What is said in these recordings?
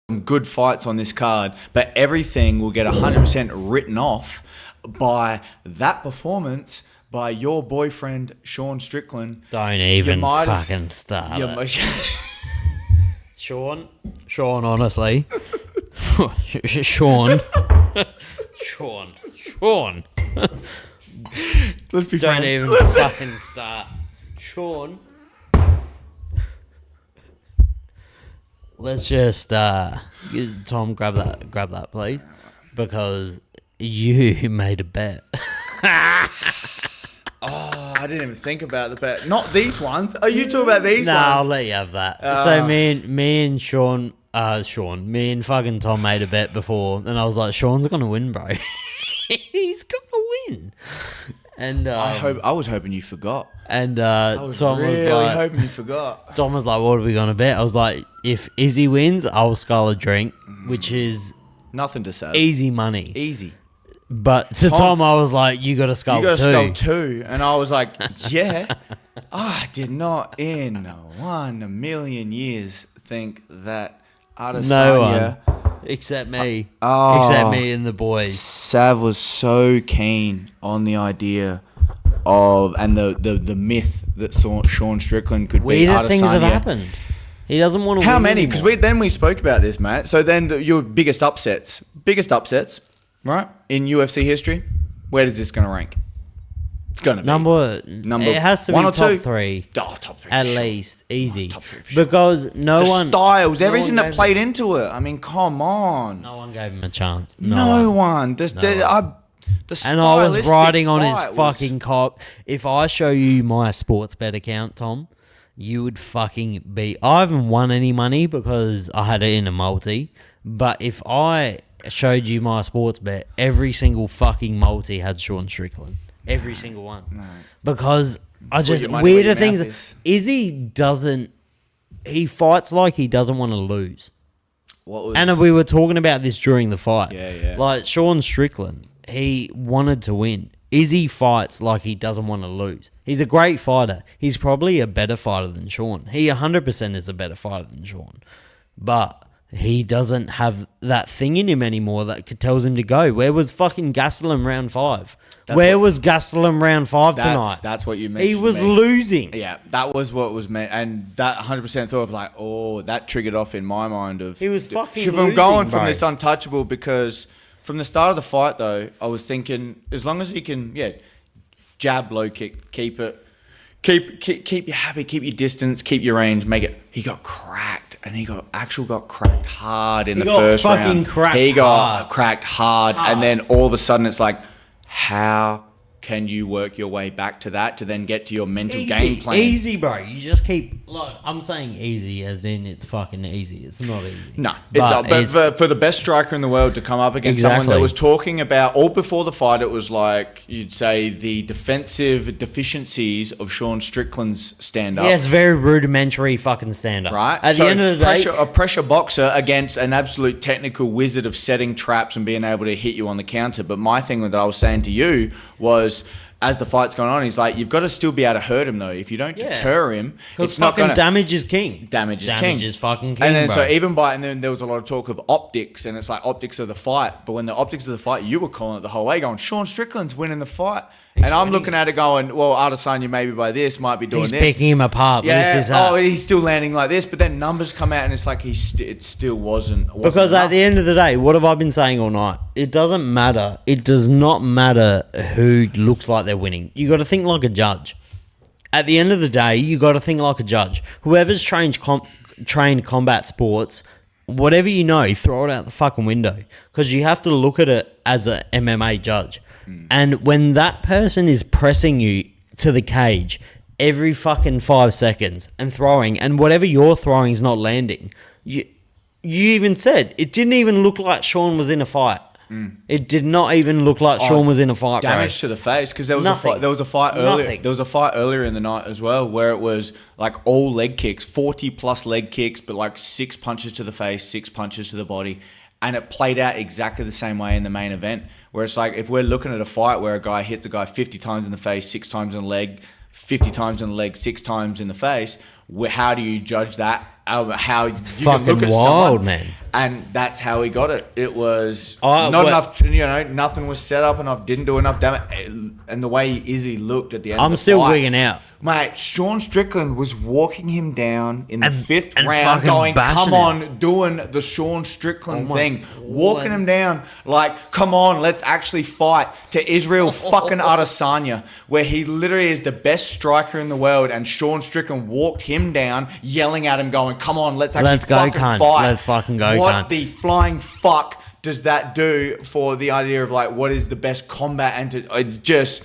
some good fights on this card, but everything will get 100% written off by that performance by your boyfriend, Sean Strickland. Don't even fucking start it. Sean, honestly. Sean. Let's be Don't friends. even fucking start. Sean. Let's just Tom, grab that, please, because you made a bet. Oh, I didn't even think about the bet. Not these ones. Are you talking about these No, ones? I'll let you have that. So me and Sean, me and fucking Tom made a bet before, and I was like, Sean's gonna win, bro. He's gonna win. And I was hoping you forgot. And I was Tom really was like, hoping you forgot. Tom was like, what are we gonna bet? I was like, if Izzy wins, I'll scull a drink, which is Nothing to say. easy money. Easy. But to Tom, I was like, you got to scull You got to two. skull two. And I was like, yeah. I did not in 1 million years think that Adesanya... No one. Except me. Except me and the boys. Sav was so keen on the idea of... And the myth that Sean Strickland could beat Adesanya. Weirder things have happened. He doesn't want to How win many? anymore. Because we spoke about this, mate. So then your biggest upsets, right, in UFC history, where does this going to rank? It's going to be Number. It has to be one or top two? three. Oh, top three. At for sure. least. Easy. Top three for sure. Because no The one... styles, no everything one that gave played into it. I mean, come on. No one gave him a chance. No one. The And I was stylistic riding on his fight was- fucking cock. If I show you my sports bet account, Tom, you would fucking be... I haven't won any money because I had it in a multi. But if I showed you my sports bet, every single fucking multi had Sean Strickland. Every single one. No. Because I just... your money where Weirder your things... mouth is. Izzy doesn't... He fights like he doesn't want to lose. What was, And we were talking about this during the fight. Yeah. Like, Sean Strickland, he wanted to win. Izzy fights like he doesn't want to lose. He's a great fighter. He's probably a better fighter than Sean. He 100% is a better fighter than Sean. But he doesn't have that thing in him anymore that tells him to go. Where was fucking Gastelum round 5? Where was Gastelum round 5 tonight? That's what you mentioned. He was to me. losing. Yeah, that was what was meant. And that 100% thought of like, oh, that triggered off in my mind of... He was fucking If I'm losing, going bro. from this untouchable because... From the start of the fight, though, I was thinking, as long as he can, jab, low kick, keep you happy, keep your distance, keep your range, make it. He got cracked, and he got cracked hard in the first round. He got cracked hard, and then all of a sudden it's like, how can you work your way back to that to then get to your mental game plan? Easy, bro. You just keep... Look, I'm saying easy as in it's fucking easy. It's not easy. No, it's not. But for the best striker in the world to come up against someone that was talking about, all before the fight, it was like, you'd say, the defensive deficiencies of Sean Strickland's stand-up. Yes, very rudimentary fucking stand-up. Right? At the end of the day... A pressure boxer against an absolute technical wizard of setting traps and being able to hit you on the counter. But my thing that I was saying to you was... As the fight's going on, he's like, you've got to still be able to hurt him, though. If you don't deter him, it's not going to... damage is king. Damage is fucking king, And then, bro. and then there was a lot of talk of optics, and it's like optics of the fight. But when the optics of the fight, you were calling it the whole way, going, Sean Strickland's winning the fight. And I'm looking at it going, well, Adesanya maybe by this might be doing He's this. picking him apart. Yeah, This is how... he's still landing like this. But then numbers come out, and it's like it still wasn't Because enough. at the end of the day, what have I been saying all night? It doesn't matter. It does not matter who looks like they're winning. You got to think like a judge. At the end of the day, you got to think like a judge. Whoever's trained combat sports, whatever you know, throw it out the fucking window. Because you have to look at it as a MMA judge. And when that person is pressing you to the cage every fucking 5 seconds and throwing, and whatever you're throwing is not landing, you even said it didn't even look like Sean was in a fight. It did not even look like Sean was in a fight. Damage to the face because there was a fight earlier. Nothing. There was a fight earlier in the night as well where it was like all leg kicks, 40 plus leg kicks, but like 6 punches to the face, 6 punches to the body. And it played out exactly the same way in the main event, where it's like if we're looking at a fight where a guy hits a guy 50 times in the face, 6 times in the leg, 50 times in the leg, 6 times in the face, how do you judge that how you can fucking look at wild, someone, man. and that's how he got it. It was Well- not enough, nothing was set up enough, didn't do enough damage, and the way Izzy looked at the end of I'm the still fight, wigging out. Mate, Sean Strickland was walking him down in the And- fifth and round, fucking going, bashing come on, doing the Sean Strickland Oh my thing. God. Walking him down, like, come on, let's actually fight, to Israel fucking Adesanya, where he literally is the best striker in the world, and Sean Strickland walked him down, yelling at him, going, come on, let's actually go, fucking cunt. fight. Let's fucking go, What cunt. the flying fuck does that do for the idea of, like, what is the best combat, and to just...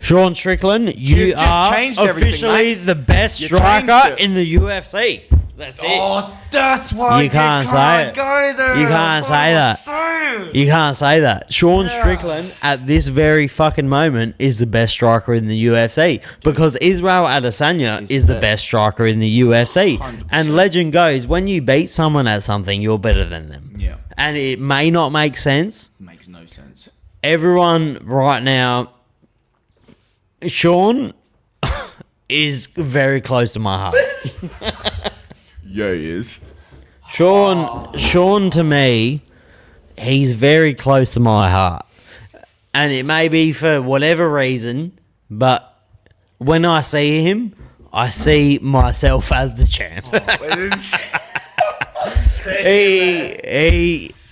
Sean Strickland, you just are changed everything, officially mate. the best You striker changed it. in the UFC. That's it. Oh, that's why You can't say it. go there. You can't say that. You can't say that. Sean Strickland, at this very fucking moment, is the best striker in the UFC because Israel Adesanya is the best striker in the UFC. 100%. And legend goes, when you beat someone at something, you're better than them. Yeah. And it may not make sense. Makes no sense. Everyone right now, Sean is very close to my heart. Yeah, he is. Sean to me, he's very close to my heart. And it may be for whatever reason, but when I see him, I see myself as the champ.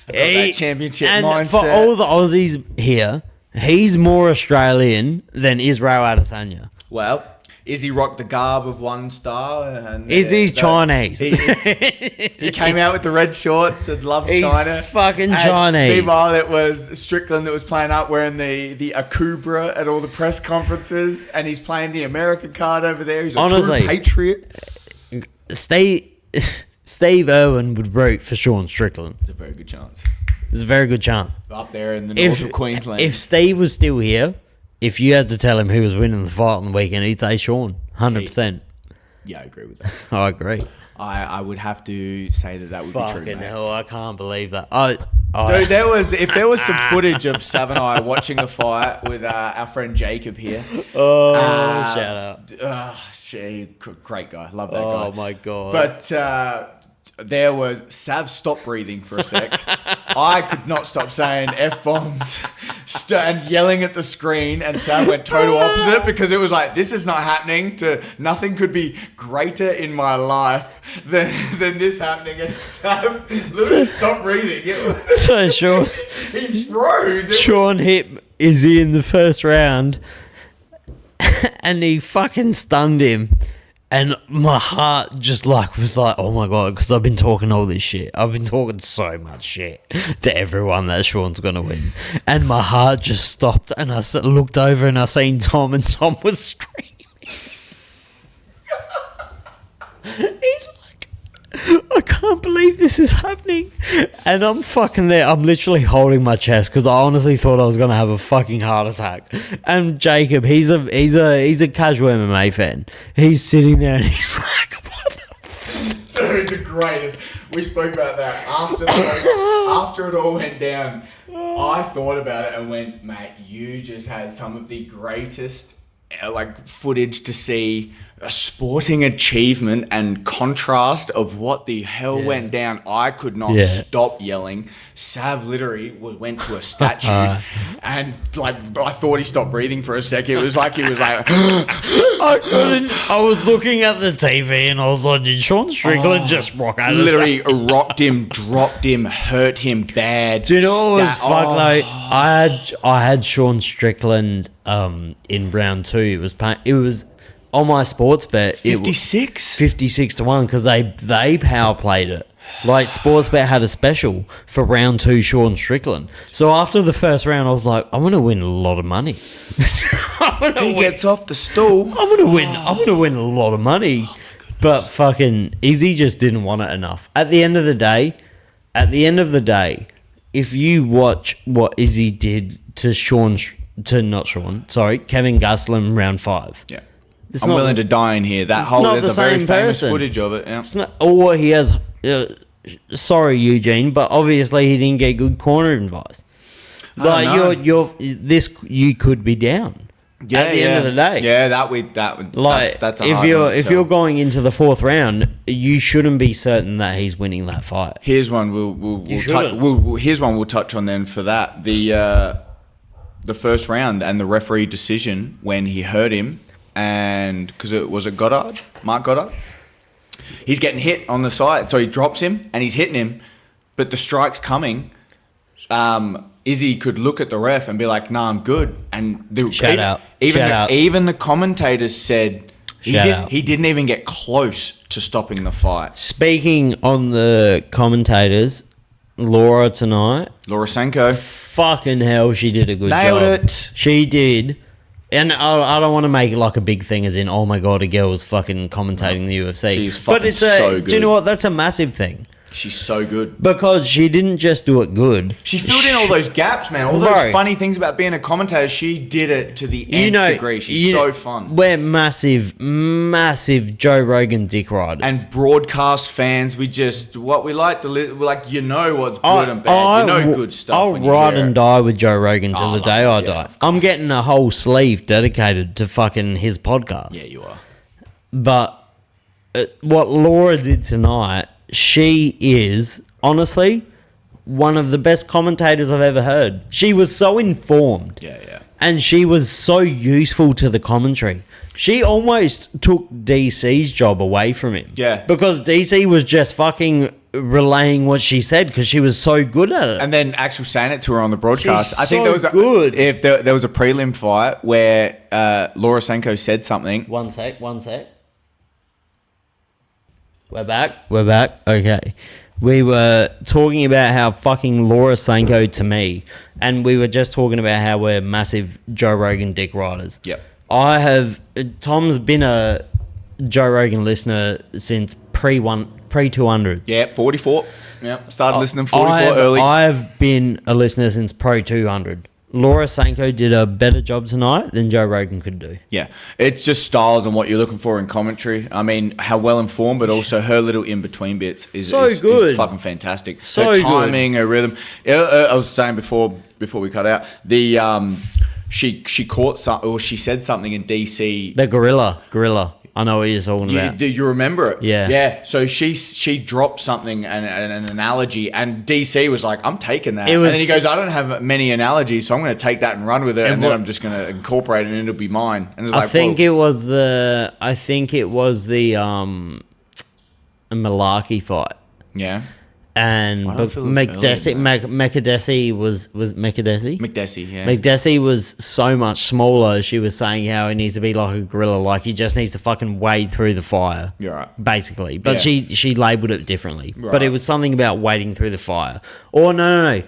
that championship and mindset. for all the Aussies here, he's more Australian than Israel Adesanya. Well, Izzy rocked the garb of one star. And Izzy's Chinese. He came out with the red shorts and loved He's China. fucking And Chinese. Meanwhile, it was Strickland that was playing up wearing the Akubra at all the press conferences, and he's playing the American card over there. He's a Honestly, true patriot. Steve Irwin would root for Sean Strickland. It's a very good chance. There's a very good chance. Up there in the north of Queensland. If Steve was still here, if you had to tell him who was winning the fight on the weekend, he'd say Sean, 100%. Yeah, I agree with that. I agree. I would have to say that would be true, Fucking mate. hell, I can't believe that. Dude, if there was some footage of Sav and I watching the fight with our friend Jacob here. Shout out. Great guy. Love that guy. Oh, my God. But there was Sav stopped breathing for a sec. I could not stop saying F-bombs and yelling at the screen, and Sav went total opposite because it was like, this is not happening. Nothing could be greater in my life than this happening. And Sav literally stopped breathing. So Sean, He froze. Sean hit Izzy in the first round and he fucking stunned him. And my heart just was like, oh my God, because I've been talking all this shit. I've been talking so much shit to everyone that Sean's going to win. And my heart just stopped and I looked over and I seen Tom and Tom was screaming. He's like, I can't believe this is happening. And I'm fucking there. I'm literally holding my chest because I honestly thought I was going to have a fucking heart attack. And Jacob, he's a casual MMA fan. He's sitting there and he's like, what the Dude, the greatest. We spoke about that after it all went down. I thought about it and went, mate, you just had some of the greatest footage to see a sporting achievement and contrast of what the hell went down. I could not stop yelling. Sav literally went to a statue and I thought he stopped breathing for a second. It was like he was like I couldn't. I was looking at the TV and I was like, did Sean Strickland just rock out? literally rocked him, dropped him, hurt him bad. Do you know what was fucked though? I had Sean Strickland in round 2. It was on my sports bet. 56? 56 to 1 because they power played it. Like Sportsbet had a special for round 2 Sean Strickland. So after the first round, I was like, I'm gonna win a lot of money. Gets off the stool. I'm gonna win a lot of money. But fucking Izzy just didn't want it enough. At the end of the day, if you watch what Izzy did to Kevin Gastelum round 5. Yeah. I'm willing to die in here. There's a very famous footage of it. Yeah. It's not, or he has. Sorry, Eugene, but obviously he didn't get good corner advice. Like you could be down. Yeah, at the end of the day. Yeah, that's if you're going into the fourth round, you shouldn't be certain that he's winning that fight. Here's one we'll touch on then for that. The first round and the referee decision when he hurt him, and because it was Mark Goddard. He's getting hit on the side, so he drops him and he's hitting him, but the strike's coming. Izzy could look at the ref and be like, "Nah, I'm good." And even the commentators said he didn't even get close to stopping the fight. Speaking on the commentators, Laura Sanko, fucking hell, she did a good job. Nailed it. She did. And I don't want to make it like a big thing as in, oh my God, a girl was fucking commentating the UFC. She's fucking so good. Do you know what? That's a massive thing. She's so good. Because she didn't just do it good. She filled in all those gaps, man. All those funny things about being a commentator. She did it to the nth degree. She's so fun. We're massive Joe Rogan dick riders. And broadcast fans, we like to live, what's good and bad. Good stuff. I'll ride and die with Joe Rogan till the day I die. I'm getting a whole sleeve dedicated to fucking his podcast. Yeah, you are. But what Laura did tonight, she is, honestly, one of the best commentators I've ever heard. She was so informed. Yeah. And she was so useful to the commentary. She almost took DC's job away from him. Yeah. Because DC was just fucking relaying what she said because she was so good at it. And then actually saying it to her on the broadcast. She's there was a prelim fight where Laura Sanko said something. One sec. We're back. Okay. We were talking about how fucking Laura Sanko to me, and we were just talking about how we're massive Joe Rogan dick riders. Yep. Tom's been a Joe Rogan listener since pre-200. Yeah, 44. Yeah, started listening 44 early. I've been a listener since pro-200. Laura Sanko did a better job tonight than Joe Rogan could do. Yeah, it's just styles and what you're looking for in commentary. I mean, how well informed, but also her little in-between bits is good. Is fucking fantastic. So her timing, her rhythm. I was saying before we cut out, she caught something, or she said something in DC. The gorilla. I know what you're talking about. Do you remember it? Yeah. Yeah. So she dropped something, an analogy, and DC was like, I'm taking that. And then he goes, I don't have many analogies, so I'm going to take that and run with it, and then I'm just going to incorporate it, and it'll be mine. And I think it was the Malarkey fight. Yeah. And Mekadesi was Mekadesi? McDessie, yeah. McDessie was so much smaller. She was saying how he needs to be like a gorilla, like he just needs to fucking wade through the fire. You're right. Basically. But she labelled it differently. Right. But it was something about wading through the fire. Or no.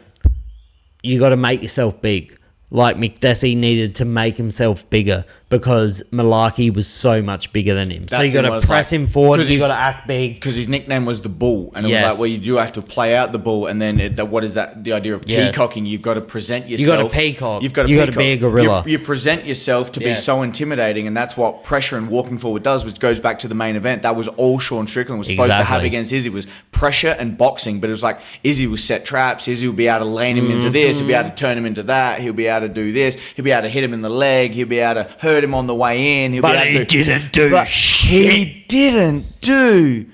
You got to make yourself big. Like McDessie needed to make himself bigger because Malarkey was so much bigger than him. So you got to press him forward. You got to act big because his nickname was the Bull, and it was like, well, you do have to play out the bull, and then what is that? The idea of peacocking. You've got to present yourself. You got to peacock. You've got to be a gorilla. You present yourself to be so intimidating, and that's what pressure and walking forward does. Which goes back to the main event. That was all Sean Strickland was supposed to have against Izzy was pressure and boxing. But it was like Izzy will set traps. Izzy will be able to lane him into this. He'll be able to turn him into that. He'll be able to do this. He'll be able to hit him in the leg. He'll be able to hurt him on the way in. But he didn't do shit. He didn't do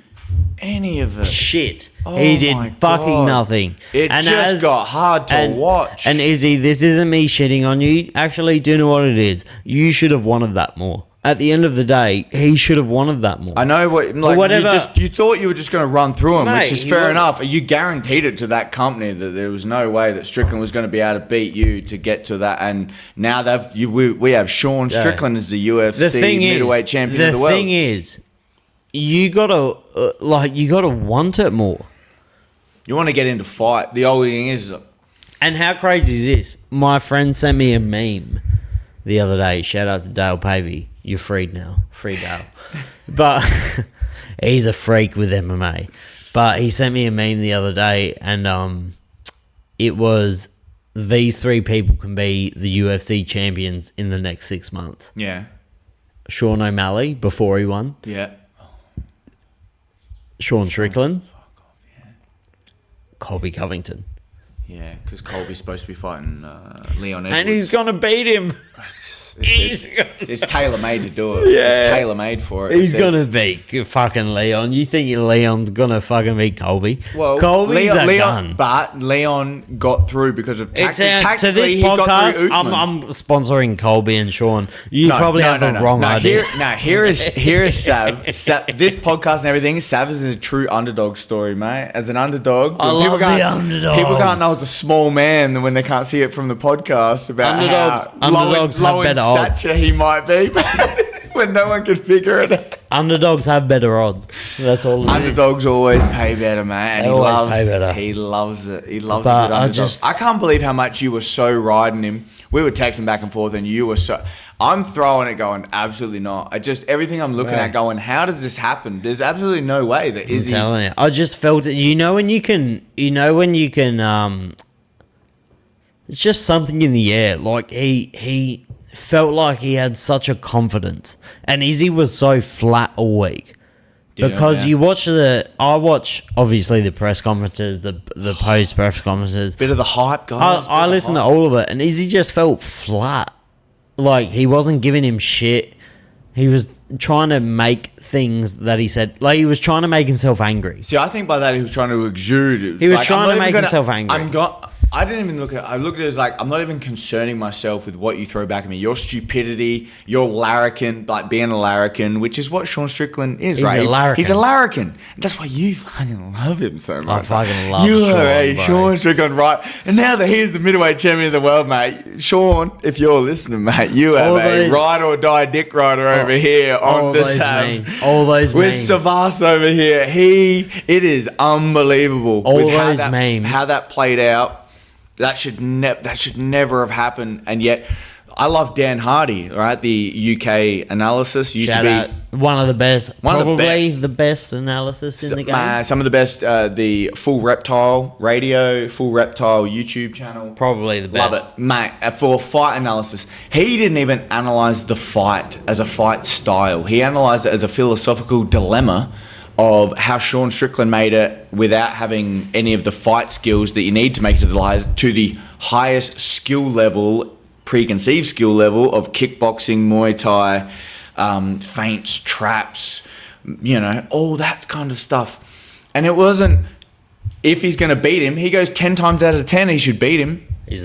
any of it. Shit. He did fucking nothing. It just got hard to watch. And Izzy, this isn't me shitting on you. Actually, do you know what it is? You should have wanted that more. At the end of the day, he should have wanted that more. I know you thought you were just going to run through him, which is fair enough. You guaranteed it to that company that there was no way that Strickland was going to be able to beat you to get to that. And now we have Sean Strickland as the UFC middleweight champion of the world. The thing is, you gotta want it more. You want to get into fight. The only thing is, and how crazy is this? My friend sent me a meme the other day. Shout out to Dale Pavey. You're freed now. Free Dale. But he's a freak with MMA. But he sent me a meme the other day, and it was, these three people can be the UFC champions in the next 6 months. Yeah. Sean O'Malley, before he won. Yeah. Sean Strickland. Fuck off, yeah. Colby Covington. Yeah, because Colby's supposed to be fighting Leon Edwards. And he's going to beat him. It's tailor made to do it. Yeah. It's tailor made for it. He's gonna beat fucking Leon. You think Leon's gonna fucking beat Colby? Well, Colby's a gun. But Leon got through because of To tactically. this He got through podcast, Usman. I'm sponsoring Colby and Sean. You probably have the wrong idea. Here is Sav. This podcast and everything. Sav is a true underdog story, mate. As an underdog, I love the underdog. People can't know it's a small man when they can't see it from the podcast about Underdogs how low have in better odds. stature he might be. When no one can figure it out. Underdogs have better odds. That's all. Underdogs always pay better, man. They always pay better. He loves it. He loves But a good underdog. I can't believe how much you were so riding him. We were texting back and forth, and you were so. I'm throwing it, going absolutely not. Everything I'm looking at, going, how does this happen? There's absolutely no way that Izzy. I'm telling you, I just felt it. You know when you can. It's just something in the air. Like he felt like he had such a confidence, and Izzy was so flat all week. Because I watch obviously the press conferences, the post press conferences. Bit of the hype, guys. I listened to all of it, and Izzy just felt flat. Like he wasn't giving him shit. He was trying to make things that he said, like he was trying to make himself angry. See, I think by that he was trying to exude. He was trying to make himself angry. I didn't even look at it. I looked at it as like, I'm not even concerning myself with what you throw back at me. Your stupidity, your larrikin, like being a larrikin, which is what Sean Strickland is, right? He's a larrikin. He's a larrikin. And that's why you fucking love him so much. I fucking love you Sean, are Sean Strickland, right? And now that he's the middleweight champion of the world, mate, Sean, if you're listening, mate, you have a ride or die dick rider over here on the Sav. All those with memes. Savas over here. It is unbelievable. All with those memes. How that played out. That should never have happened, and yet I love Dan Hardy, right? The UK analysis Shout out. One of the best, probably the best analysis in the game. Some of the best, the Full Reptile Radio, Full Reptile YouTube channel. Probably the best. Love it, mate. For fight analysis, he didn't even analyze the fight as a fight style. He analyzed it as a philosophical dilemma of how Sean Strickland made it without having any of the fight skills that you need to make it to the highest skill level, preconceived skill level of kickboxing, Muay Thai, feints, traps, all that kind of stuff. And it wasn't, if he's going to beat him, he goes 10 times out of 10, he should beat him. He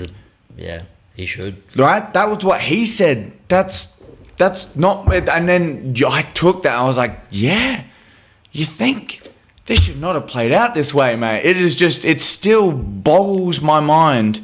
should. Right? That was what he said. That's not, and then I took that, I was like, yeah. You think this should not have played out this way, mate. It still boggles my mind